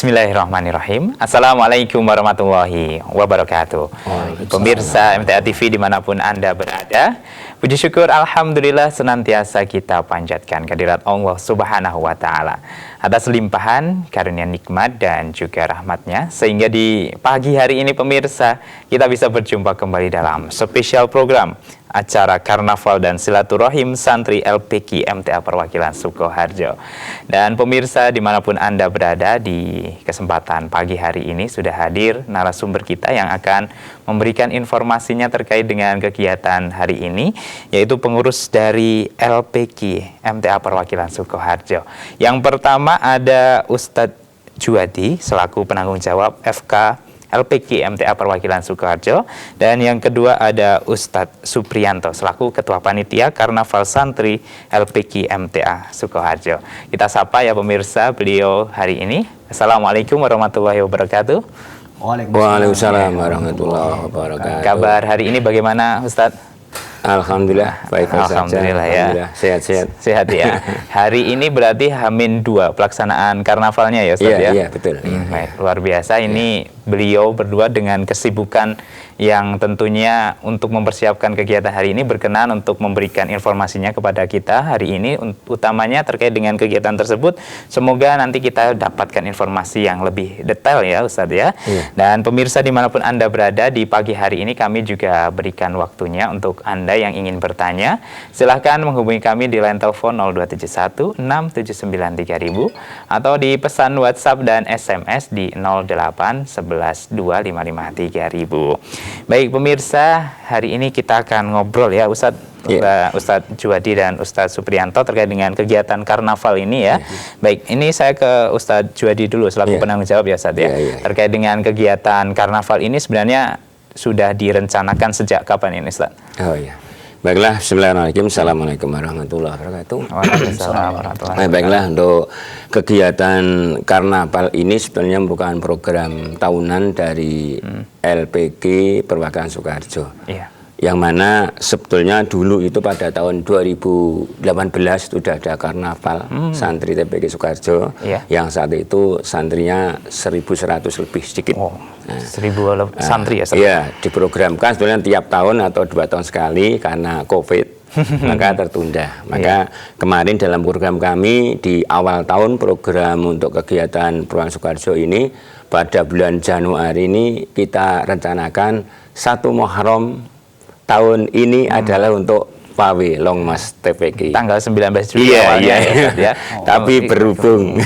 Bismillahirrahmanirrahim. Assalamualaikum warahmatullahi wabarakatuh. Pemirsa MTA TV dimanapun Anda berada, puji syukur Alhamdulillah senantiasa kita panjatkan kehadirat Allah Subhanahu wa Ta'ala atas limpahan karunia nikmat dan juga rahmatnya, sehingga di pagi hari ini pemirsa kita bisa berjumpa kembali dalam spesial program acara Karnaval dan Silaturahim Santri LPK MTA Perwakilan Sukoharjo. Dan pemirsa dimanapun Anda berada, di kesempatan pagi hari ini sudah hadir narasumber kita yang akan memberikan informasinya terkait dengan kegiatan hari ini, yaitu pengurus dari LPK MTA Perwakilan Sukoharjo. Yang pertama ada Ustadz Juwadi selaku penanggung jawab FK LPK MTA Perwakilan Sukoharjo, dan yang kedua ada Ustadz Supriyanto selaku Ketua Panitia Karnaval Santri LPK MTA Sukoharjo. Kita sapa ya pemirsa beliau hari ini. Assalamualaikum warahmatullahi wabarakatuh. Waalaikumsalam warahmatullahi wabarakatuh. Kabar hari ini bagaimana Ustadz? Alhamdulillah baik saja. Alhamdulillah ya. Sehat-sehat. Sehat ya. Hari ini berarti H-2 pelaksanaan karnavalnya ya Ustadz ya? Iya betul. Baik, luar biasa. Ini beliau berdua dengan kesibukan yang tentunya untuk mempersiapkan kegiatan hari ini berkenan untuk memberikan informasinya kepada kita hari ini, utamanya terkait dengan kegiatan tersebut. Semoga nanti kita dapatkan informasi yang lebih detail ya Ustadz ya. Dan pemirsa dimanapun Anda berada, di pagi hari ini kami juga berikan waktunya untuk Anda yang ingin bertanya. Silahkan menghubungi kami di line telepon 0271 679 3000 atau di pesan WhatsApp dan SMS di 08 11 255 3000. Baik pemirsa, hari ini kita akan ngobrol ya Ustadz Juwadi dan Ustadz Supriyanto terkait dengan kegiatan karnaval ini ya. Baik, ini saya ke Ustadz Juwadi dulu selaku penanggung jawab ya Ustadz ya. Terkait dengan kegiatan karnaval ini sebenarnya sudah direncanakan sejak kapan ini Ustadz? Oh iya. Baiklah, bismillahirrahmanirrahim. Assalamualaikum warahmatullahi wabarakatuh. Waalaikumsalam warahmatullahi wabarakatuh. Baiklah, untuk kegiatan karnaval ini sebenarnya merupakan program tahunan dari LPK Perwakilan Sukoharjo. Iya. Yang mana sebetulnya dulu itu pada tahun 2018 sudah ada karnaval santri TPK Sukoharjo, yang saat itu santrinya 1.100 lebih sedikit. Oh, 1.000 santri ya? Iya, diprogramkan sebetulnya tiap tahun atau 2 tahun sekali karena COVID maka tertunda. Maka kemarin dalam program kami di awal tahun, program untuk kegiatan Perwakilan Sukoharjo ini pada bulan Januari ini kita rencanakan 1 Muharram tahun ini adalah untuk PAW Longmas TPK. Tanggal 19 Juli awalnya ya. Tapi berhubung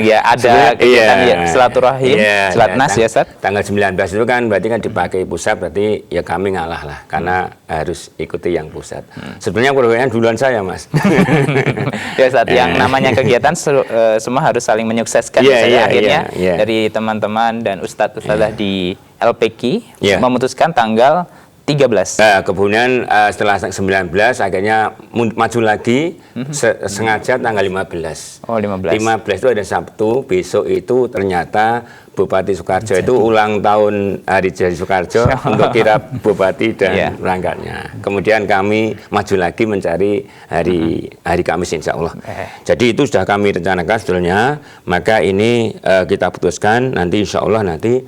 ya ada kegiatan silaturahim, silatnas ya Ustadz. Tanggal 19 itu kan berarti kan dipakai pusat, berarti ya kami ngalah lah karena harus ikuti yang pusat. Sebenarnya programnya duluan saya Mas. Ya Ustadz, yang namanya kegiatan semua harus saling menyukseskan. Akhirnya dari teman-teman dan ustadz-ustadzah di LPK memutuskan tanggal 13. Nah, kemudian setelah 19 akhirnya maju lagi sengaja tanggal 15. Oh, 15. 15 itu ada Sabtu, besok itu ternyata Bupati Sukoharjo itu ulang tahun hari jadi Sukoharjo untuk kirap Bupati dan perangkatnya. Kemudian kami maju lagi mencari hari Kamis insya Allah. Jadi itu sudah kami rencanakan sebetulnya, maka ini kita putuskan nanti insya Allah nanti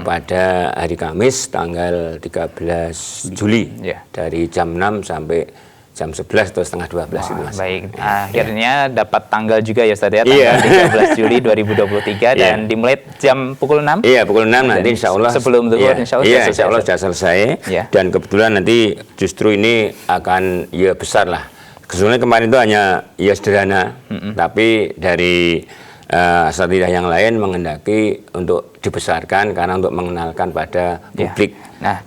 pada hari Kamis tanggal 13 Juli dari jam 6 sampai jam 11 atau setengah 12 itu Mas. Baik, akhirnya dapat tanggal juga ya Ustadz ya, tanggal 13 Juli 2023 dan dimulai jam pukul 6? Iya, pukul 6 nanti insya Allah. Sebelum zuhur insya Allah sudah selesai. Dan kebetulan nanti justru ini akan besar lah. Kesulitan kemarin itu hanya sederhana, tapi dari asatidzah yang lain menghendaki untuk dibesarkan karena untuk mengenalkan pada publik.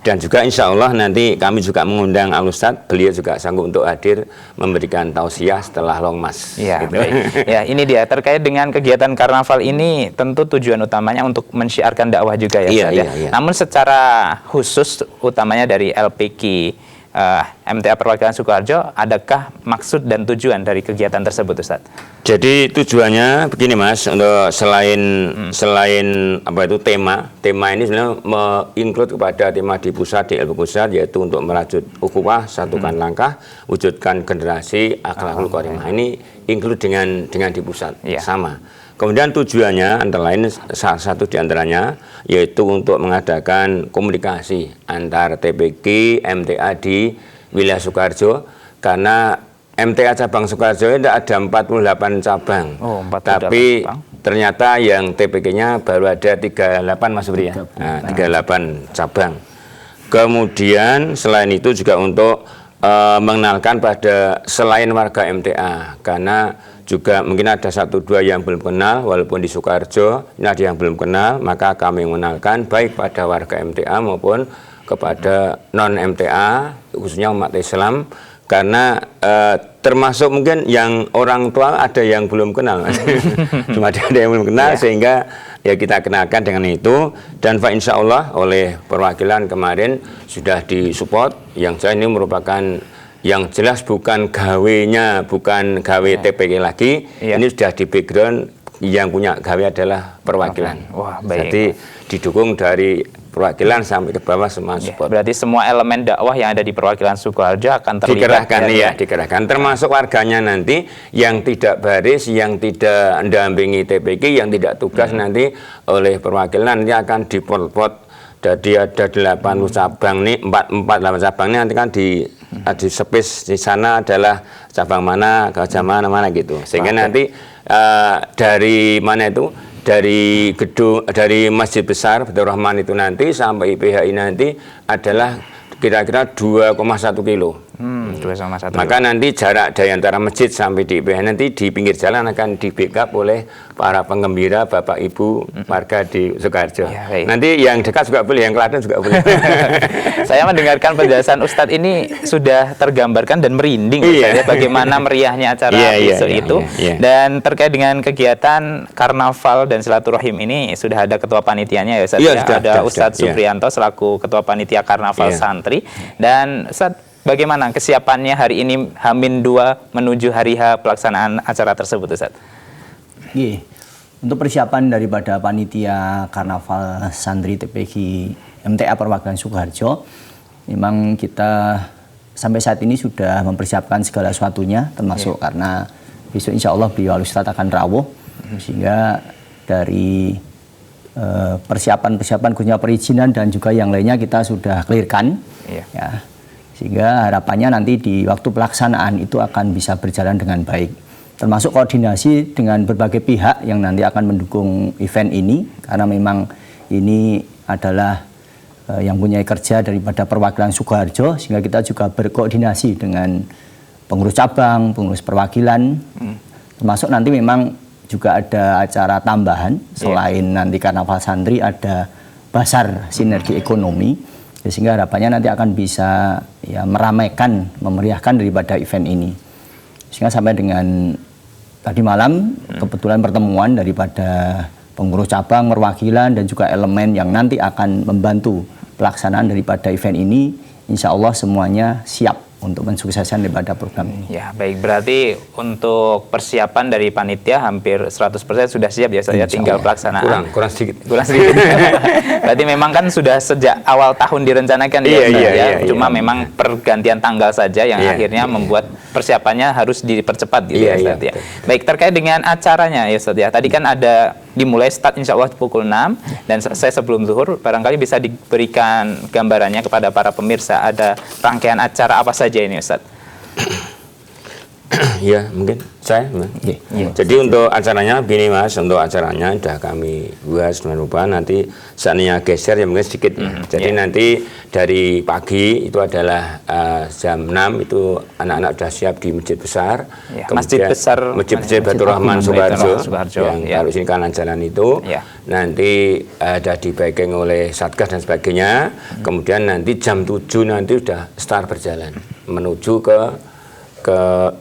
Dan juga insya Allah nanti kami juga mengundang Al-Ustadz, beliau juga sanggup untuk hadir memberikan tausiah setelah Longmas. Gitu. Ya, ini dia terkait dengan kegiatan karnaval ini, tentu tujuan utamanya untuk mensyiarkan dakwah juga ya. Namun secara khusus utamanya dari LPK MTA Perwakilan Sukoharjo, adakah maksud dan tujuan dari kegiatan tersebut Ustadz? Jadi tujuannya begini Mas, untuk selain apa itu tema ini sebenarnya menginclude kepada tema di pusat, di LPK pusat, yaitu untuk merajut ukhuwah, satukan langkah, wujudkan generasi akhlakul karimah. Ini include dengan di pusat sama. Kemudian tujuannya antara lain salah satu diantaranya yaitu untuk mengadakan komunikasi antar TPG, MTA di wilayah Sukoharjo, karena MTA cabang Sukoharjo itu ada 48 cabang. Oh, 48 tapi cabang. Ternyata yang TPG-nya baru ada 38 Mas Bri ya. Nah, 38 cabang. Kemudian selain itu juga untuk mengenalkan pada selain warga MTA, karena juga mungkin ada 1-2 yang belum kenal, walaupun di Sukoharjo ini ada yang belum kenal, maka kami mengenalkan baik pada warga MTA maupun kepada non MTA, khususnya umat Islam, karena termasuk mungkin yang orang tua ada yang belum kenal, cuma ada yang belum kenal, sehingga ya kita kenalkan dengan itu. Dan Pak Insya Allah oleh perwakilan kemarin sudah disupport, yang saya ini merupakan yang jelas bukan gawenya, bukan gawe TPG lagi, ini sudah di background yang punya gawe adalah perwakilan. Wah, baik. Jadi didukung dari perwakilan sampai ke bawah semua support. Berarti semua elemen dakwah yang ada di perwakilan Sukoharjo akan terlibat. Dikerahkan, iya, dikerahkan. Termasuk warganya nanti yang tidak baris, yang tidak mendampingi TPG, yang tidak tugas nanti oleh perwakilan nanti akan dipot-pot. Jadi ada 8 cabang nih, 8 cabang ini nanti kan di space di sana adalah cabang mana, ke mana gitu. Sehingga nanti dari mana itu? Dari gedung, dari Masjid Besar Baitur Rahman itu nanti sampai IPHI nanti adalah kira-kira 2,1 kilo. 2,1. Maka nanti jarak dari antara masjid sampai di IPHI nanti di pinggir jalan akan di backup oleh para penggembira Bapak Ibu warga di Sukoharjo. Ya, nanti yang dekat juga boleh, yang Klaten juga boleh. Saya mendengarkan penjelasan Ustadz ini sudah tergambarkan dan merinding ya, bagaimana meriahnya acara besok itu. Dan terkait dengan kegiatan karnaval dan silaturahim ini sudah ada ketua panitianya ya Ustadz. Ada Ustadz Supriyanto selaku ketua panitia karnaval santri. Dan Ustadz, bagaimana kesiapannya hari ini H-2 menuju hari H pelaksanaan acara tersebut Ustadz? Untuk persiapan daripada panitia karnaval santri TPG MTA perwakilan Sukoharjo, memang kita sampai saat ini sudah mempersiapkan segala sesuatunya, termasuk karena besok insya Allah beliau Ustadz akan rawuh, sehingga dari persiapan khususnya perizinan dan juga yang lainnya kita sudah clearkan, ya, sehingga harapannya nanti di waktu pelaksanaan itu akan bisa berjalan dengan baik, termasuk koordinasi dengan berbagai pihak yang nanti akan mendukung event ini, karena memang ini adalah yang punya kerja daripada perwakilan Sukoharjo, sehingga kita juga berkoordinasi dengan pengurus cabang, pengurus perwakilan, termasuk nanti memang juga ada acara tambahan selain nanti karnaval santri, ada basar sinergi ekonomi. Sehingga harapannya nanti akan bisa ya meramaikan, memeriahkan daripada event ini. Sehingga sampai dengan tadi malam kebetulan pertemuan daripada pengurus cabang, perwakilan dan juga elemen yang nanti akan membantu pelaksanaan daripada event ini, insya Allah semuanya siap untuk mensukseskan daripada program ini. Ya, baik. Berarti untuk persiapan dari panitia hampir 100% sudah siap ya, saya tinggal pelaksanaan. Kurang sedikit. Berarti memang kan sudah sejak awal tahun direncanakan cuma memang pergantian tanggal saja yang akhirnya membuat persiapannya harus dipercepat gitu ya Ustadz ya. Baik, terkait dengan acaranya ya Ustadz ya. Tadi kan ada dimulai start insya Allah pukul 6 dan selesai sebelum zuhur. Barangkali bisa diberikan gambarannya kepada para pemirsa, ada rangkaian acara apa saja ini Ustadz? Ya, mungkin saya. Jadi untuk acaranya begini Mas, untuk acaranya sudah kami buat sedemikian rupa, nanti saatnya geser ya mungkin sedikit. Jadi nanti dari pagi itu adalah jam 6 itu anak-anak sudah siap di Masjid Besar. Masjid Masjid Baitur Rahman Sukoharjo yang kalau sini kanan jalan itu. Nanti ada di backing oleh Satgas dan sebagainya. Kemudian nanti jam 7 nanti sudah start berjalan menuju ke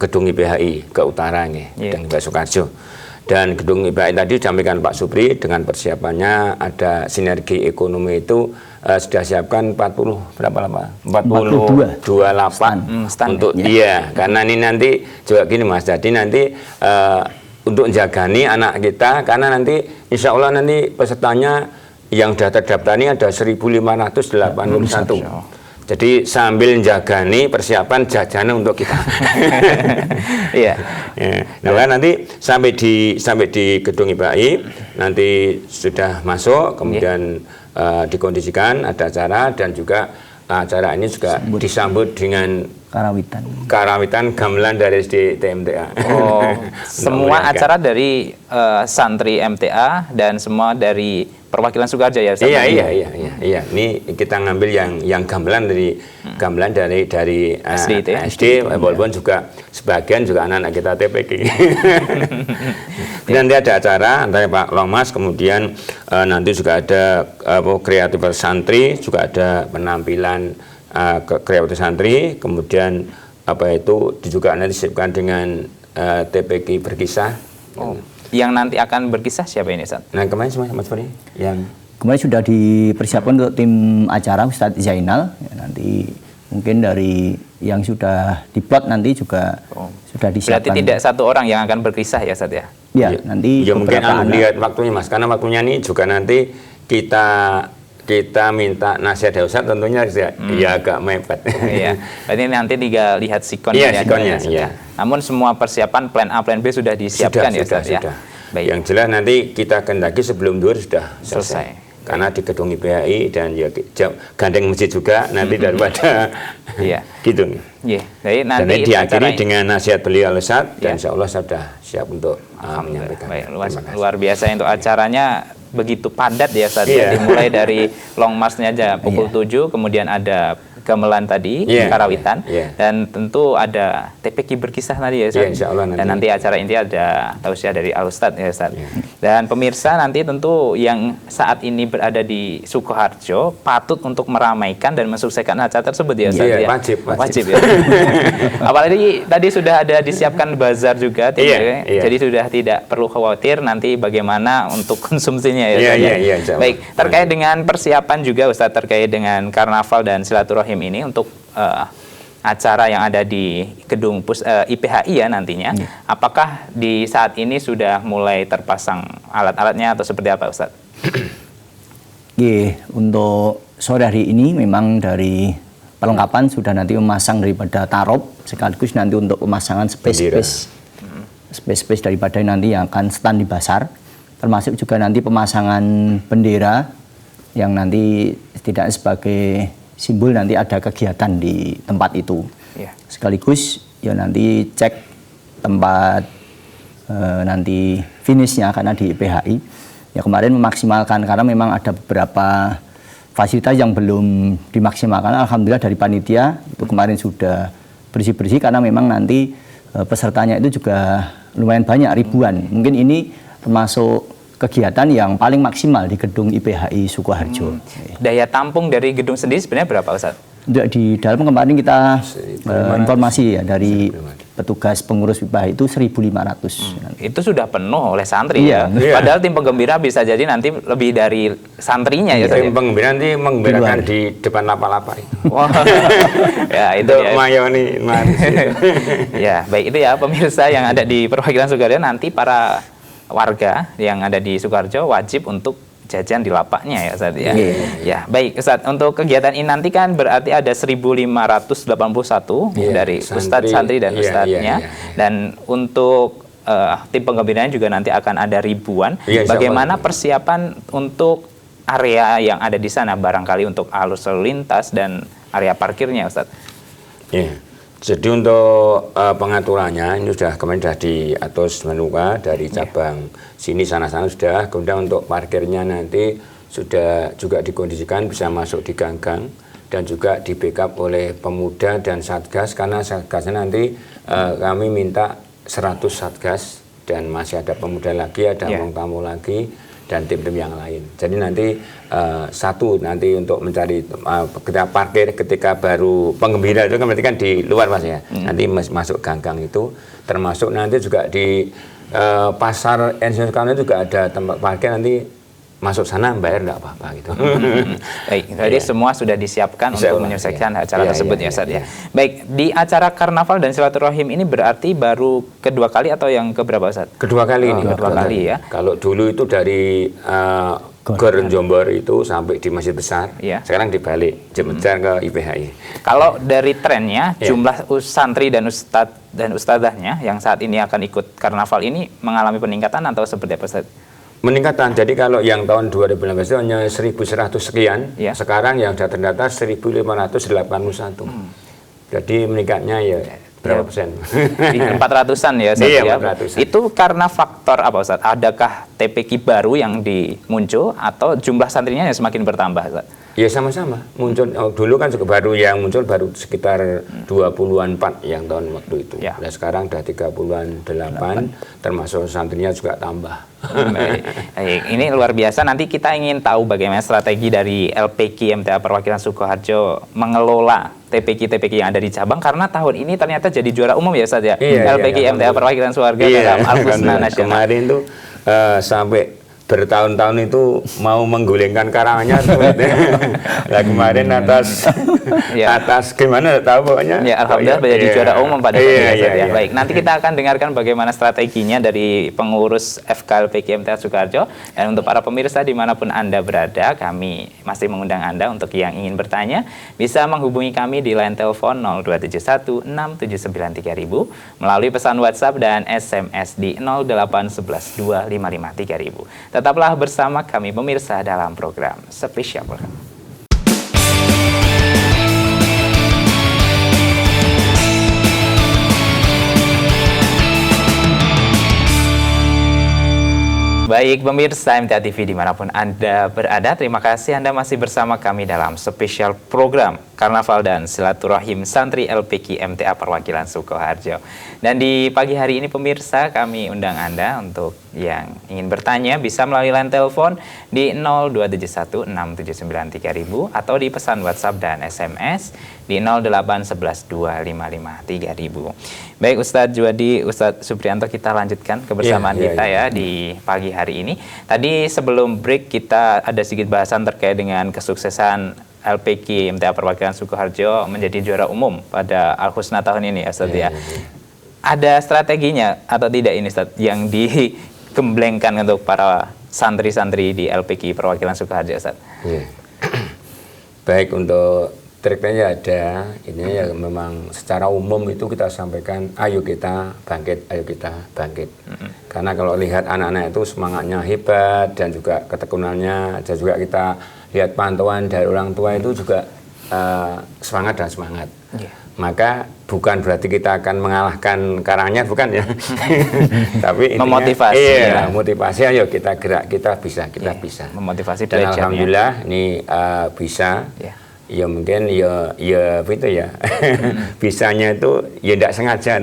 gedung IPHI ke utaranya, gedung IPHI Sukoharjo. Dan gedung IPHI tadi disampaikan Pak Supri dengan persiapannya ada sinergi ekonomi itu sudah siapkan 42 lapak untuk karena ini nanti juga gini Mas, jadi nanti untuk menjagani anak kita, karena nanti insya Allah nanti pesertanya yang sudah terdaftar ini ada 1.581. Jadi sambil jagani persiapan jajanan untuk kita. Iya. Nah, nanti sampai di gedung IPHI nanti sudah masuk, kemudian dikondisikan ada acara, dan juga acara ini juga disambut dengan karawitan gamelan dari SD TMTA. Oh, semua acara dari santri MTA dan semua dari perwakilan Sukoharjo ya? Iya. Ini kita ngambil yang gamelan dari SD, walaupun juga sebagian juga anak-anak kita TPK. Nanti ada acara antara Pak Longmas, kemudian nanti juga ada kreatif santri, juga ada penampilan kreatif santri, kemudian juga nanti disibukkan dengan TPK berkisah. Oh. Yang nanti akan berkisah siapa ini, Ustaz? Nah, kemarin Mas Fori yang kemarin sudah dipersiapkan untuk tim acara Ustadz Zainal, ya, nanti mungkin dari yang sudah diplot nanti juga sudah disiapkan. Berarti tidak satu orang yang akan berkisah ya, Ustaz ya? Ya, nanti ya mungkin lihat waktunya, Mas, karena waktunya ini juga nanti kita minta nasihat dari Ustadz tentunya ya agak mepet. Iya. Berarti nanti tinggal lihat sikonnya. Iya, sikonnya. Iya. Namun semua persiapan plan A, plan B sudah disiapkan ya, Ustaz ya. Baik. Yang jelas nanti kita kendaki sebelum duhur sudah selesai. Karena di gedung IPHI dan ya gandeng masjid juga nanti daripada gitu. Iya. Jadi nanti dan diakhiri dengan nasihat beliau Ustadz, dan insya Allah sudah siap untuk menyampaikan. Baik, luar biasa untuk acaranya. Begitu padat ya, Ustaz. Dimulai dari long march-nya aja pukul 7, kemudian ada gamelan tadi, karawitan, dan tentu ada TPK berkisah tadi ya, Ustaz. Dan nanti acara inti ada tausiah dari Al-Ustadz ya, Ustaz. Dan pemirsa nanti tentu yang saat ini berada di Sukoharjo patut untuk meramaikan dan mensukseskan acara tersebut ya, Ustaz. Wajib ya. Apalagi tadi sudah ada disiapkan bazar juga, jadi sudah tidak perlu khawatir nanti bagaimana untuk konsumsinya ya. Baik, terkait dengan persiapan juga Ustadz, terkait dengan karnaval dan silaturahim ini untuk acara yang ada di gedung IPHI ya nantinya, apakah di saat ini sudah mulai terpasang alat-alatnya atau seperti apa, Ustadz? Untuk sore hari ini memang dari perlengkapan sudah nanti memasang daripada tarop, sekaligus nanti untuk pemasangan space daripada nanti yang akan stand di pasar, termasuk juga nanti pemasangan bendera yang nanti tidak sebagai simbol nanti ada kegiatan di tempat itu. Sekaligus ya nanti cek tempat nanti finishnya karena di IPHI ya kemarin memaksimalkan, karena memang ada beberapa fasilitas yang belum dimaksimalkan. Alhamdulillah dari panitia itu kemarin sudah bersih-bersih, karena memang nanti pesertanya itu juga lumayan banyak, ribuan. Mungkin ini termasuk kegiatan yang paling maksimal di gedung IPHI Sukoharjo. Daya tampung dari gedung sendiri sebenarnya berapa, Ustaz? Di dalam kemarin kita informasi ya dari petugas pengurus IPHI itu 1.500. Itu sudah penuh oleh santri ya. Padahal tim penggembira bisa jadi nanti lebih dari santrinya ya. Tim penggembira nanti menggembirakan di depan lapa-lapa. Ya itu ya. Mayoni. Ya, baik itu ya pemirsa yang ada di perwakilan Sukoharjo, nanti para warga yang ada di Sukoharjo wajib untuk jajan di lapaknya ya, Ustaz ya. Ya, baik Ustaz, untuk kegiatan ini nanti kan berarti ada 1.581 dari Ustadz, santri dan Ustadznya. Dan untuk tim penggembiraan juga nanti akan ada ribuan. Bagaimana persiapan untuk area yang ada di sana, barangkali untuk arus lalu lintas dan area parkirnya, Ustaz? Jadi untuk pengaturannya ini kemarin sudah diatur menuka dari cabang sini sana sudah. Kemudian untuk parkirnya nanti sudah juga dikondisikan bisa masuk di ganggang dan juga di backup oleh pemuda dan satgas, karena satgasnya nanti kami minta 100 satgas dan masih ada pemuda lagi, ada tamu lagi dan tim-tim yang lain. Jadi nanti satu nanti untuk mencari kita parkir ketika baru penggembira itu kan berarti kan di luar Mas ya. Nanti masuk ganggang itu, termasuk nanti juga di pasar Ensikarno juga ada tempat parkir, nanti masuk sana bayar nggak apa-apa gitu. Baik, jadi semua sudah disiapkan untuk menyelesaikan acara tersebut ya, Ustaz ya. Baik, di acara karnaval dan silaturahim ini berarti baru kedua kali atau yang keberapa, Ustaz? Kedua kali ini. Kedua kali ya. Kalau dulu itu dari Gor Jombor itu sampai di Masjid Besar. Sekarang dibalik Jemejar ke IPHI. Kalau dari trennya jumlah santri dan ustadzahnya yang saat ini akan ikut karnaval ini mengalami peningkatan atau seperti apa, Ustaz? Meningkatan. Jadi kalau yang tahun 2016 itu hanya 1.100 sekian, sekarang yang sudah terdata 1.581. Jadi meningkatnya ya berapa persen? 400-an ya, Ustaz, iya, 400-an. Itu karena faktor apa, Ustaz? Adakah TPQ baru yang muncul atau jumlah santrinya yang semakin bertambah, Ustaz? Ya sama-sama muncul. Dulu kan juga baru yang muncul baru sekitar 20-an 4 yang tahun waktu itu. Nah sekarang udah 30-an 8 termasuk santrinya juga tambah. Baik. Ini luar biasa. Nanti kita ingin tahu bagaimana strategi dari LPQ MTA Perwakilan Sukoharjo mengelola TPQ yang ada di cabang, karena tahun ini ternyata jadi juara umum ya, Ustaz ya. LPQ MTA Perwakilan Sukoharjo dalam Al-Husna Nasional. Kemarin tuh sampai bertahun-tahun itu mau menggulingkan karangannya. Nah kemarin atas gimana tahu pokoknya. Ya, alhamdulillah menjadi juara umum pada saat. Baik, nanti kita akan dengarkan bagaimana strateginya dari pengurus FK LPQ MTA Sukoharjo. Dan untuk para pemirsa dimanapun Anda berada, kami masih mengundang Anda untuk yang ingin bertanya bisa menghubungi kami di line telepon 0271 679 3000 melalui pesan WhatsApp dan SMS di 0811 255 3000. Tetaplah bersama kami pemirsa dalam program spesial. Baik pemirsa MTA TV dimanapun Anda berada, terima kasih Anda masih bersama kami dalam spesial program Karnaval dan Silaturahim Santri LPQ MTA Perwakilan Sukoharjo. Dan di pagi hari ini pemirsa kami undang Anda untuk yang ingin bertanya bisa melalui line telepon di 0271 679 3000 atau di pesan WhatsApp dan SMS di 0811 255 3000. Baik Ustadz Juwadi, Ustadz Suprianto, kita lanjutkan kebersamaan kita ya di pagi hari ini. Tadi sebelum break kita ada sedikit bahasan terkait dengan kesuksesan LPQ MTA Perwakilan Sukoharjo menjadi juara umum pada Al-Husna tahun ini, Ustadz ya. Ada strateginya atau tidak ini, Ustadz, yang digemblengkan untuk para santri-santri di LPQ Perwakilan Sukoharjo, Ustadz? Baik, untuk triknya ada. Ini ya memang secara umum itu kita sampaikan, ayo kita bangkit, ayo kita bangkit. Karena kalau lihat anak-anak itu semangatnya hebat dan juga ketekunannya, dan juga kita lihat pantauan dari orang tua itu juga semangat dan semangat. Maka bukan berarti kita akan mengalahkan karangnya, bukan ya. Tapi intinya, memotivasi. Motivasi, ayo kita gerak, kita bisa, kita bisa. Memotivasi dan alhamdulillah ini bisa. Ya mungkin ya itu ya bisanya itu ya tidak sengaja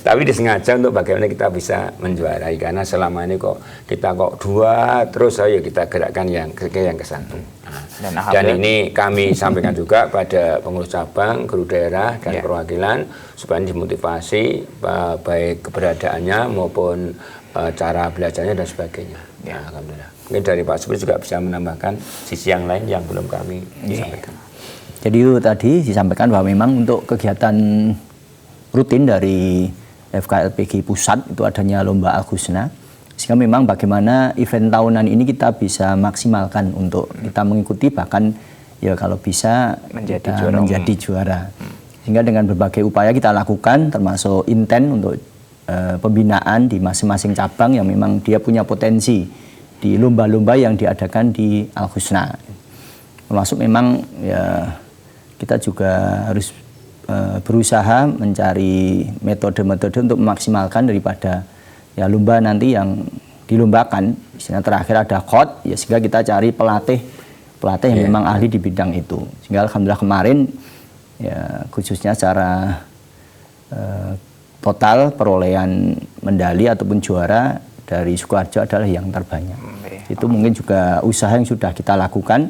tapi disengaja untuk bagaimana kita bisa menjuarai, karena selama ini kok kita dua terus ayo kita gerakkan yang ke satu. Dan ini kami sampaikan juga pada pengurus cabang, guru daerah dan perwakilan supaya dimotivasi baik keberadaannya maupun cara belajarnya dan sebagainya. Alhamdulillah. Mungkin dari Pak Supri juga bisa menambahkan sisi yang lain yang belum kami sampaikan. Jadi tadi disampaikan bahwa memang untuk kegiatan rutin dari FKLPG Pusat itu adanya lomba Al-Husna, sehingga memang bagaimana event tahunan ini kita bisa maksimalkan untuk kita mengikuti, bahkan ya kalau bisa menjadi juara. Sehingga dengan berbagai upaya kita lakukan termasuk intent untuk pembinaan di masing-masing cabang yang memang dia punya potensi di lomba-lomba yang diadakan di Al-Husna. Termasuk memang ya kita juga harus berusaha mencari metode-metode untuk memaksimalkan daripada ya lomba nanti yang dilombakan. Misalnya terakhir ada khot, ya sehingga kita cari pelatih yang memang ahli di bidang itu. Sehingga alhamdulillah kemarin ya khususnya secara total perolehan medali ataupun juara dari Sukoharjo adalah yang terbanyak. Itu mungkin juga usaha yang sudah kita lakukan.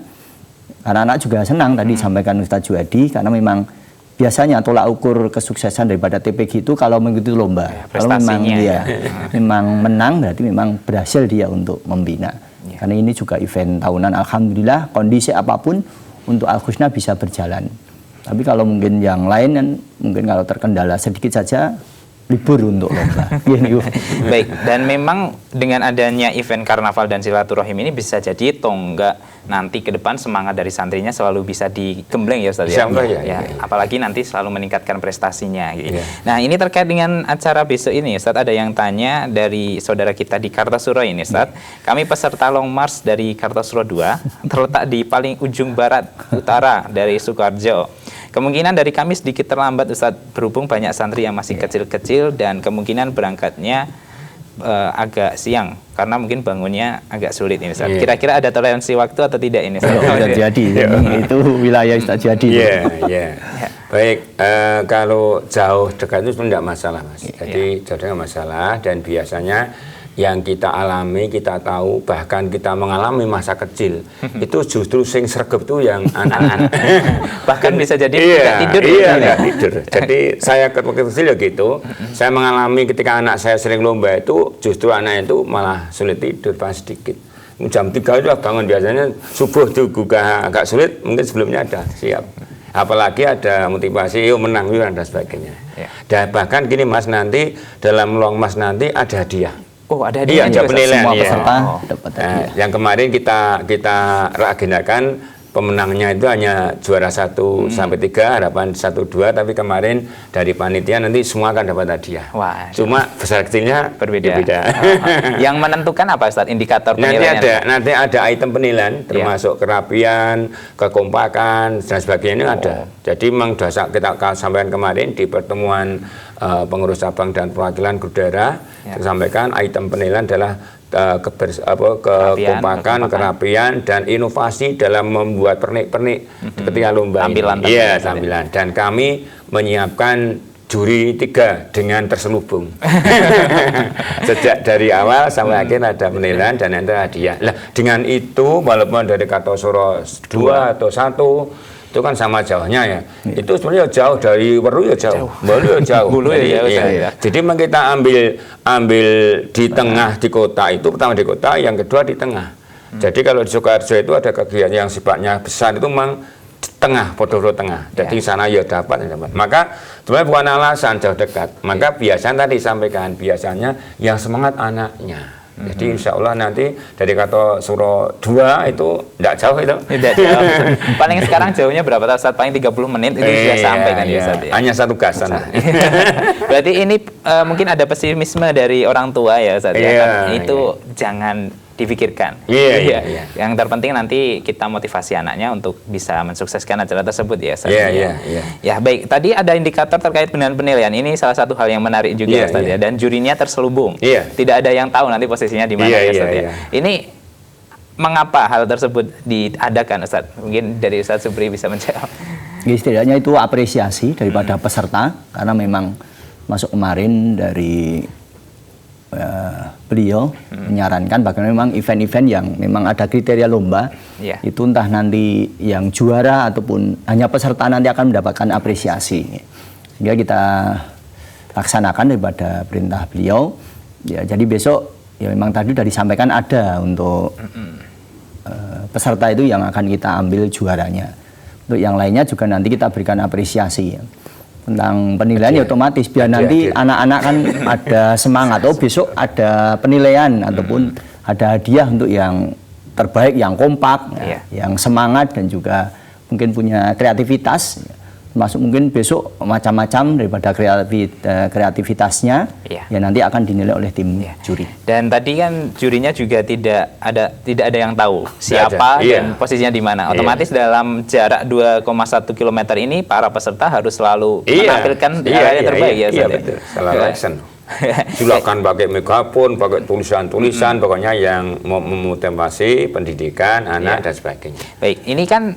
Anak-anak juga senang tadi sampaikan Ustadz Juwadi, karena memang biasanya tolak ukur kesuksesan daripada TPQ itu kalau mengikuti lomba. Kalau memang dia memang menang, berarti memang berhasil dia untuk membina. Karena ini juga event tahunan, alhamdulillah kondisi apapun untuk Al-Husna bisa berjalan. Tapi kalau mungkin yang lain kan mungkin kalau terkendala sedikit saja libur untuk lomba. Baik, dan memang dengan adanya event karnaval dan silaturahim ini bisa jadi tonggak nanti ke depan semangat dari santrinya selalu bisa digembleng ya Ustaz ya. Apalagi nanti selalu meningkatkan prestasinya gitu. Nah, ini terkait dengan acara besok ini Ustaz, ada yang tanya dari saudara kita di Kartasura ini Ustaz. Kami peserta Long March dari Kartasura 2 terletak di paling ujung barat utara dari Sukoharjo. Kemungkinan dari kami sedikit terlambat Ustaz, berhubung banyak santri yang masih kecil-kecil dan kemungkinan berangkatnya agak siang karena mungkin bangunnya agak sulit ini Ustaz. Kira-kira ada toleransi waktu atau tidak ini Ustaz? Ustaz Jadi, itu wilayah Ustaz Jadi. Baik, kalau jauh dekat itu tidak masalah Mas. Jadi jauh dekat masalah, dan biasanya yang kita alami, kita tahu, bahkan kita mengalami masa kecil itu justru sing sregep itu yang anak-anak. Bahkan bisa jadi nggak tidur. Nggak tidur. Jadi saya waktu kecil ya gitu, saya mengalami ketika anak saya sering lomba itu justru anak itu malah sulit tidur pas sedikit. Jam 3 itu bangun, biasanya subuh juga agak sulit, mungkin sebelumnya ada siap. Apalagi ada motivasi, yuk menang, yuk, dan sebagainya. Dan bahkan gini Mas, nanti dalam Long March nanti ada hadiah. Oh, ada hadiah ada penilaian semua peserta dapat hadiah. Yang kemarin kita agendakan pemenangnya itu hanya juara 1 sampai 3, harapan 1, 2, tapi kemarin dari panitia nanti semua akan dapat hadiah. Wah, cuma besar kecilnya berbeda. Yang menentukan apa Ustaz, indikator penilaian? Nanti ada item penilaian termasuk kerapian, kekompakan dan sebagainya ada. Jadi memang sudah kita sampaikan kemarin di pertemuan pengurus cabang dan perwakilan grup daerah, sampaikan item penilaian adalah kekompakan, kerapian, dan inovasi dalam membuat pernik-pernik ketika lomba tampilan. Iya, tampilan. Dan kami menyiapkan juri 3 dengan terselubung. Sejak dari awal sampai akhir ada penilaian dan nanti hadiah. Nah, dengan itu walaupun dari Kartasura 2 atau 1 itu kan sama jauhnya ya. Itu sebenarnya jauh dari Weru ya jauh. Weru ya jauh. Jadi memang kita ambil di tengah di kota itu, pertama di kota, yang kedua di tengah. Jadi kalau di Sukoharjo itu ada kegiatan yang sifatnya besar itu memang tengah, Podo tengah. Jadi sana ya dapat. Maka sebenarnya bukan alasan jauh dekat. Maka biasanya tadi sampaikan, biasanya yang semangat anaknya. Jadi insya Allah nanti dari Kartasura 2 itu tidak jauh itu. Tidak jauh. Paling sekarang jauhnya berapa Ustaz? Paling 30 menit itu sudah sampai kan ya Ustaz? Hanya 1 gasan. Berarti ini mungkin ada pesimisme dari orang tua ya Ustaz ya? Itu jangan dipikirkan. Yang terpenting nanti kita motivasi anaknya untuk bisa mensukseskan acara tersebut ya Ustaz. Ya baik, tadi ada indikator terkait dengan penilaian. Ini salah satu hal yang menarik juga ya Ustaz ya. Dan jurinya terselubung. Tidak ada yang tahu nanti posisinya di mana ya Ustaz ya. Ini mengapa hal tersebut diadakan Ustaz? Mungkin dari Ustaz Supri bisa menjawab. Istilahnya itu apresiasi daripada peserta, karena memang masuk kemarin dari beliau menyarankan bagaimana memang event-event yang memang ada kriteria lomba itu entah nanti yang juara ataupun hanya peserta nanti akan mendapatkan apresiasi, sehingga kita laksanakan daripada perintah beliau ya. Jadi besok ya memang tadi sudah disampaikan ada untuk peserta itu yang akan kita ambil juaranya. Untuk yang lainnya juga nanti kita berikan apresiasi ya. Tentang penilaian ya otomatis biar nanti anak-anak kan ada semangat, oh besok ada penilaian ataupun ada hadiah untuk yang terbaik, yang kompak, yang semangat dan juga mungkin punya kreativitas. Termasuk mungkin besok macam-macam daripada kreativitasnya ya nanti akan dinilai oleh tim juri. Dan tadi kan jurinya juga tidak ada yang tahu siapa dan posisinya di mana. Otomatis dalam jarak 2,1 km ini para peserta harus selalu menampilkan yang terbaik ya. Betul. Salah action. Silakan pakai megafon, pakai tulisan-tulisan, pokoknya yang memotivasi pendidikan anak dan sebagainya. Baik, ini kan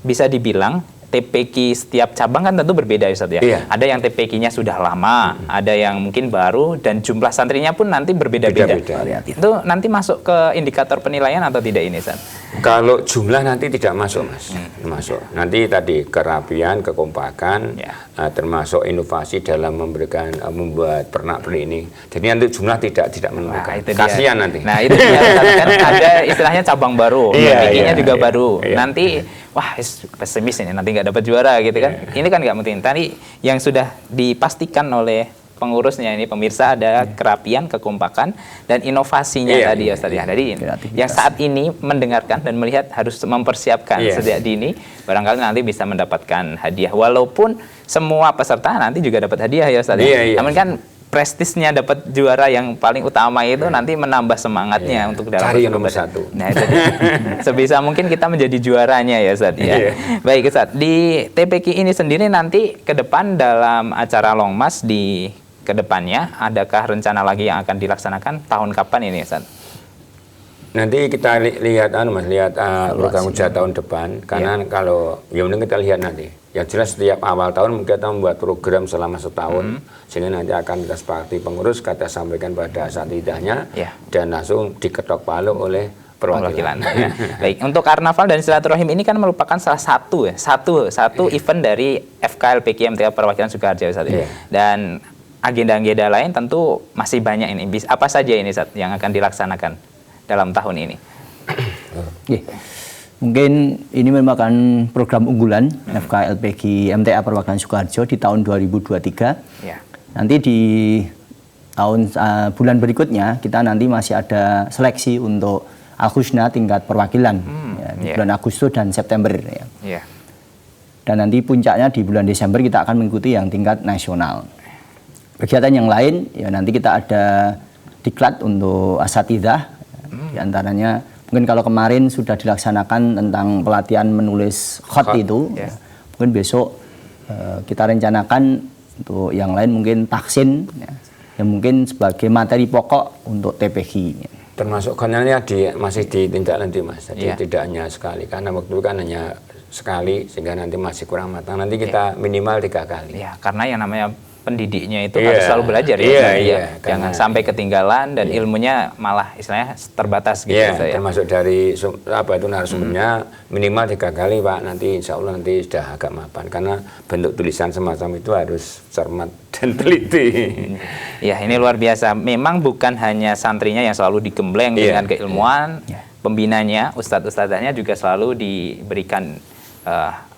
bisa dibilang TPQ setiap cabang kan tentu berbeda Ustaz ya. Ada yang TPQ-nya sudah lama, ada yang mungkin baru, dan jumlah santrinya pun nanti berbeda-beda. Itu nanti masuk ke indikator penilaian atau tidak ini Ustaz? Kalau jumlah nanti tidak masuk Mas. Masuk. Nanti tadi kerapian, kekompakan, termasuk inovasi dalam membuat pernak-pernik ini. Jadi nanti jumlah tidak menentukan. Kasihan nanti. Nah itu kan ada istilahnya cabang baru, TPQ-nya juga baru. Nanti wah pesimis ini nanti nggak dapat juara gitu kan. Ini kan nggak mungkin. Tadi yang sudah dipastikan oleh pengurusnya ini pemirsa ada kerapian, kekompakan dan inovasinya tadi ya Ustaz ya. Jadi yang saat ini mendengarkan dan melihat harus mempersiapkan sejak dini, barangkali nanti bisa mendapatkan hadiah walaupun semua peserta nanti juga dapat hadiah ya Ustaz ya. Namun kan prestisnya dapat juara yang paling utama itu nanti menambah semangatnya untuk dalam cari yang nomor 1. Nah, jadi sebisa mungkin kita menjadi juaranya ya Ustaz ya. Baik Ustaz, di TPQ ini sendiri nanti ke depan dalam acara Longmas di kedepannya adakah rencana lagi yang akan dilaksanakan tahun kapan ini Ustaz? Nanti kita lihat program kerja tahun depan karena kalau mungkin kita lihat nanti. Yang jelas setiap awal tahun kita membuat program selama setahun sehingga nanti akan kita sepakati pengurus kita sampaikan pada saat idahnya dan langsung diketok palu oleh perwakilan. Baik, untuk karnaval dan silaturahim ini kan merupakan salah satu event dari FKLPQ MTA Perwakilan Sukoharjo Ustaz. Dan agenda-agenda lain tentu masih banyak ini. Apa saja ini Ustaz yang akan dilaksanakan dalam tahun ini? Mungkin ini merupakan program unggulan FKLPQ MTA Perwakilan Sukoharjo di tahun 2023. Nanti di tahun bulan berikutnya kita nanti masih ada seleksi untuk Al-Husna tingkat perwakilan di bulan Agustus dan September Dan nanti puncaknya di bulan Desember kita akan mengikuti yang tingkat nasional. Kegiatan yang lain ya nanti kita ada diklat untuk asatidzah di antaranya. Mungkin kalau kemarin sudah dilaksanakan tentang pelatihan menulis khot itu, mungkin besok kita rencanakan untuk yang lain mungkin taksin, yang mungkin sebagai materi pokok untuk TPQ. Termasuk khotnya masih ditindaklanjuti Mas, jadi tidak hanya sekali, karena waktu itu kan hanya sekali sehingga nanti masih kurang matang. Nanti kita minimal 3 kali. Ya, karena yang namanya pendidiknya itu harus selalu belajar jangan sampai ketinggalan dan ilmunya malah istilahnya terbatas gitu termasuk dari narasumbernya minimal 3 kali Pak, nanti insya Allah nanti sudah agak mapan karena bentuk tulisan semacam itu harus cermat dan teliti. Ya, ini luar biasa, memang bukan hanya santrinya yang selalu digembleng dengan keilmuan, pembinanya, ustadz-ustadzanya juga selalu diberikan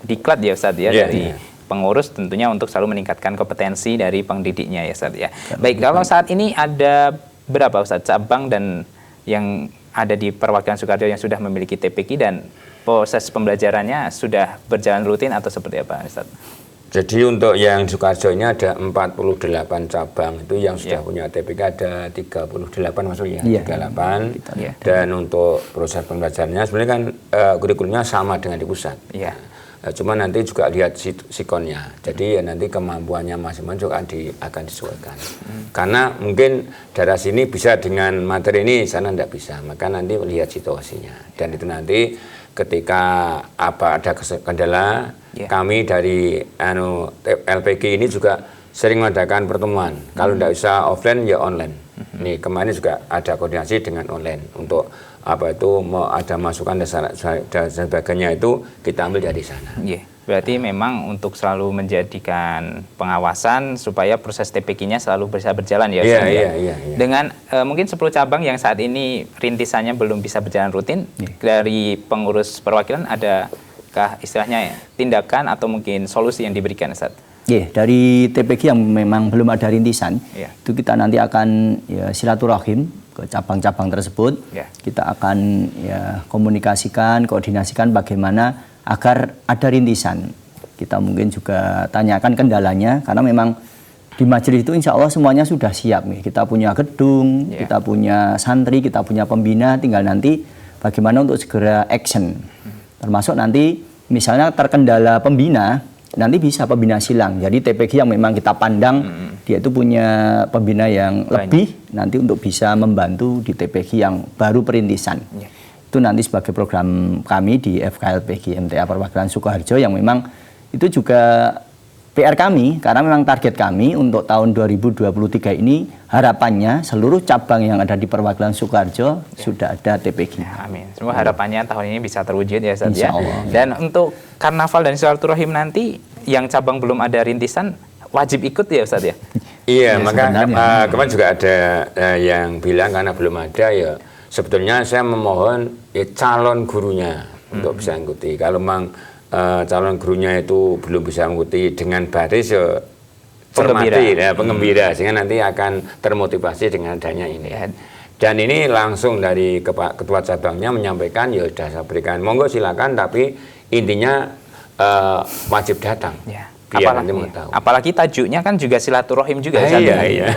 diklat ya Ustadz dari pengurus tentunya untuk selalu meningkatkan kompetensi dari pendidiknya ya Ustaz ya. Baik, kalau saat ini ada berapa Ustaz cabang dan yang ada di perwakilan Sukoharjo yang sudah memiliki TPQ dan proses pembelajarannya sudah berjalan rutin atau seperti apa Ustaz? Jadi untuk yang Sukoharjo ini ada 48 cabang itu yang sudah punya TPQ ada 38 maksudnya 38 dan untuk proses pembelajarannya sebenarnya kan kurikulumnya sama dengan di pusat. Cuma nanti juga lihat sikonnya, jadi nanti kemampuannya masing-masing juga akan disesuaikan. Karena mungkin daerah sini bisa dengan materi ini, sana tidak bisa, maka nanti lihat situasinya. Dan itu nanti ketika ada kendala, kami dari LPQ ini juga sering mengadakan pertemuan. Kalau tidak bisa offline ya online. Nih kemarin juga ada koordinasi dengan online untuk ada masukan dan sebagainya itu kita ambil dari sana. Berarti memang untuk selalu menjadikan pengawasan supaya proses TPQ-nya selalu bisa berjalan ya. Dengan mungkin 10 cabang yang saat ini rintisannya belum bisa berjalan rutin, dari pengurus perwakilan adakah istilahnya tindakan atau mungkin solusi yang diberikan Ustaz? Dari TPQ yang memang belum ada rintisan, itu kita nanti akan silaturahim ke cabang-cabang tersebut. Kita akan komunikasikan, koordinasikan bagaimana agar ada rintisan. Kita mungkin juga tanyakan kendalanya, karena memang di majelis itu insya Allah semuanya sudah siap. Kita punya gedung, kita punya santri, kita punya pembina, tinggal nanti bagaimana untuk segera action. Termasuk nanti misalnya terkendala pembina, nanti bisa pembina silang. Jadi TPQ yang memang kita pandang dia itu punya pembina yang lebih nanti untuk bisa membantu di TPQ yang baru perintisan. Itu nanti sebagai program kami di FKLPQ MTA Perwakilan Sukoharjo yang memang itu juga PR kami, karena memang target kami untuk tahun 2023 ini harapannya seluruh cabang yang ada di perwakilan Sukoharjo sudah ada TPQ. Amin. Semua harapannya tahun ini bisa terwujud ya Ustaz ya. Dan untuk karnaval dan silaturahim nanti yang cabang belum ada rintisan wajib ikut ya Ustaz ya? Maka kemarin juga ada yang bilang karena belum ada ya sebetulnya saya memohon calon gurunya untuk bisa ikuti. Kalau memang calon gurunya itu belum bisa mengikuti dengan baris ya cermati, ya, penggembira, sehingga nanti akan termotivasi dengan adanya ini. Dan ini langsung dari ketua cabangnya menyampaikan, ya sudah saya berikan, monggo silakan, tapi intinya wajib datang. Ya. Biar nanti mengetahui. Apalagi tajuknya kan juga silaturahim juga. Iya.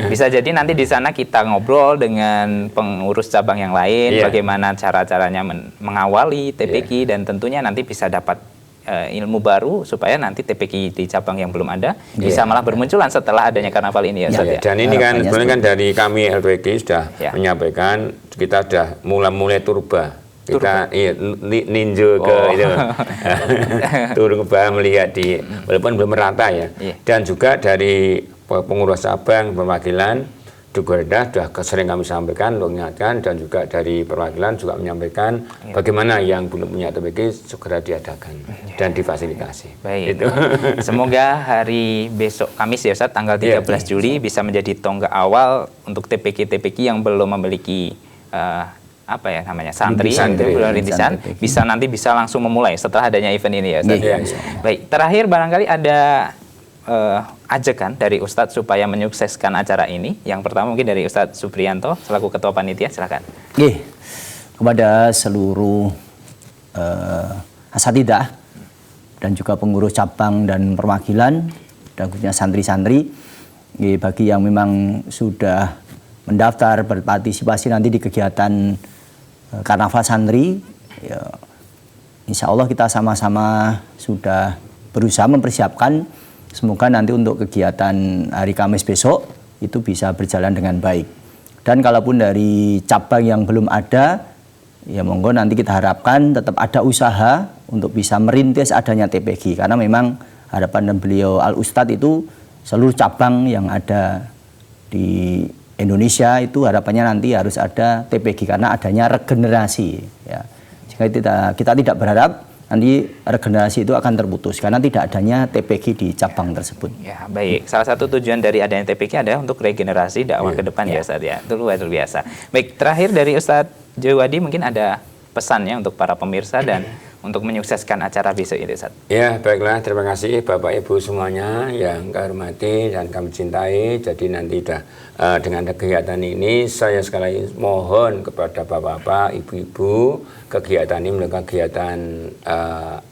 Bisa jadi nanti di sana kita ngobrol dengan pengurus cabang yang lain, bagaimana cara-caranya mengawali TPQ, dan tentunya nanti bisa dapat ilmu baru supaya nanti TPQ di cabang yang belum ada bisa malah bermunculan setelah adanya karnaval ini ya Ustaz. Dan ini kan sebenarnya kan dari kami LPQ sudah menyampaikan, kita sudah mulai turba. Kita ninja ke itu turun ke bawah melihat di, walaupun belum merata ya. Dan juga dari pengurus cabang perwakilan Dukuh-Rendah sudah sering kami sampaikan untuk mengingatkan, dan juga dari perwakilan juga menyampaikan bagaimana yang belum punya TPQ segera diadakan dan difasilitasi. Baik. Itu. Semoga hari besok Kamis ya Ustaz, tanggal 13 Juli bisa menjadi tonggak awal untuk TPQ yang belum memiliki apa ya namanya rintisan, bisa langsung memulai setelah adanya event ini ya Ustaz. Baik, terakhir barangkali ada ajakan dari Ustadz supaya menyukseskan acara ini. Yang pertama mungkin dari Ustadz Supriyanto selaku ketua panitia, silakan. Kepada seluruh asatidzah dan juga pengurus cabang dan perwakilan dan khususnya santri-santri, bagi yang memang sudah mendaftar berpartisipasi nanti di kegiatan Karnaval Santri, ya, insya Allah kita sama-sama sudah berusaha mempersiapkan, semoga nanti untuk kegiatan hari Kamis besok itu bisa berjalan dengan baik. Dan kalaupun dari cabang yang belum ada, ya monggo nanti kita harapkan tetap ada usaha untuk bisa merintis adanya TPQ, karena memang harapan beliau Al Ustadz itu seluruh cabang yang ada di Indonesia itu harapannya nanti harus ada TPQ karena adanya regenerasi, ya. Jika kita tidak berharap nanti regenerasi itu akan terputus karena tidak adanya TPQ di cabang tersebut. Ya, baik. Salah satu tujuan dari adanya TPQ adalah untuk regenerasi dakwah ke depan ya Ustaz ya. Itu luar biasa. Baik, terakhir dari Ustadz Jawadi mungkin ada pesannya untuk para pemirsa dan untuk menyukseskan acara besok ini Ustaz. Ya, baiklah, terima kasih Bapak Ibu semuanya yang kami hormati dan kami cintai. Jadi nanti dengan kegiatan ini saya sekali lagi mohon kepada Bapak-bapak, Ibu-ibu, kegiatan ini merupakan kegiatan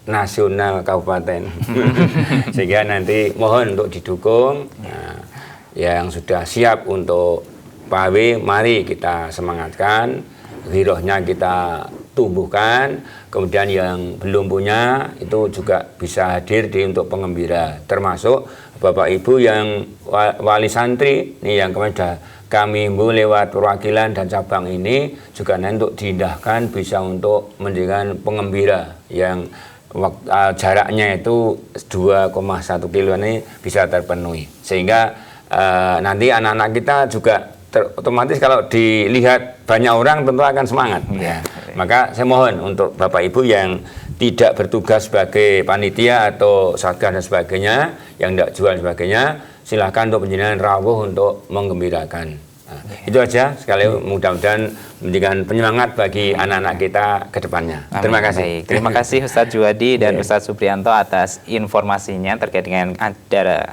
nasional kabupaten. Sehingga nanti mohon untuk didukung. Nah, yang sudah siap untuk PAW, mari kita semangatkan, girohnya kita tumbuhkan. Kemudian yang belum punya itu juga bisa hadir untuk pengembira, termasuk Bapak Ibu yang wali santri ini yang kami himbau lewat perwakilan dan cabang ini juga nanti untuk diindahkan bisa untuk menjadikan pengembira yang jaraknya itu 2,1 kilo ini bisa terpenuhi, sehingga nanti anak-anak kita juga otomatis kalau dilihat banyak orang tentu akan semangat. Maka saya mohon untuk Bapak Ibu yang tidak bertugas sebagai panitia atau satgas dan sebagainya, yang tidak jual dan sebagainya, silahkan untuk penjenengan rawuh untuk menggembirakan. Itu aja, sekali mudah-mudahan menjadikan penyemangat bagi anak-anak kita ke depannya. Terima kasih. Baik. Terima kasih Ustadz Juwadi dan Ustadz Supriyanto atas informasinya terkait dengan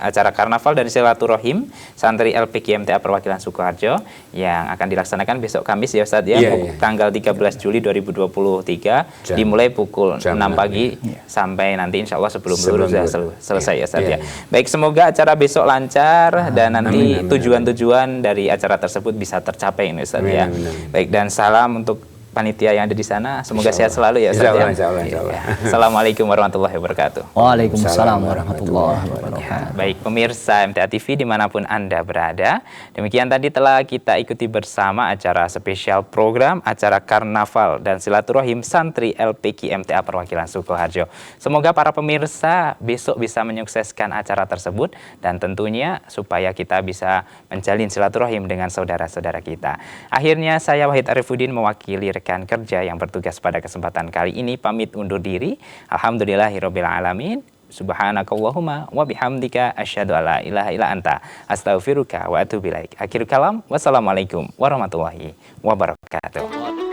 acara Karnaval dan Silaturahim Santri LPQ MTA Perwakilan Sukoharjo yang akan dilaksanakan besok Kamis ya Ustadz ya, tanggal 13 Juli 2023 dimulai pukul 6 pagi sampai nanti insya Allah sebelum lulus sudah selesai ya Ustadz ya. Baik, semoga acara besok lancar dan nanti tujuan-tujuan dari acara tersebut bisa tercapai ini Ustadz ya. Baik, dan salam untuk panitia yang ada di sana, semoga sehat selalu ya Ustadz ya. Assalamualaikum warahmatullahi wabarakatuh. Waalaikumsalam warahmatullahi wabarakatuh. Baik pemirsa MTA TV dimanapun Anda berada, demikian tadi telah kita ikuti bersama acara spesial program acara Karnaval dan Silaturahim Santri LPQ MTA Perwakilan Sukoharjo. Semoga para pemirsa besok bisa menyukseskan acara tersebut dan tentunya supaya kita bisa menjalin silaturahim dengan saudara-saudara kita. Akhirnya saya Wahid Arifuddin mewakili rekan kerja yang bertugas pada kesempatan kali ini pamit undur diri. Alhamdulillahirabbil alamin. Subhanakallahumma wa bihamdika asyhadu alla ilaha illa anta astaghfiruka wa atubu ilaik. Akhirul kalam. Wassalamualaikum warahmatullahi wabarakatuh.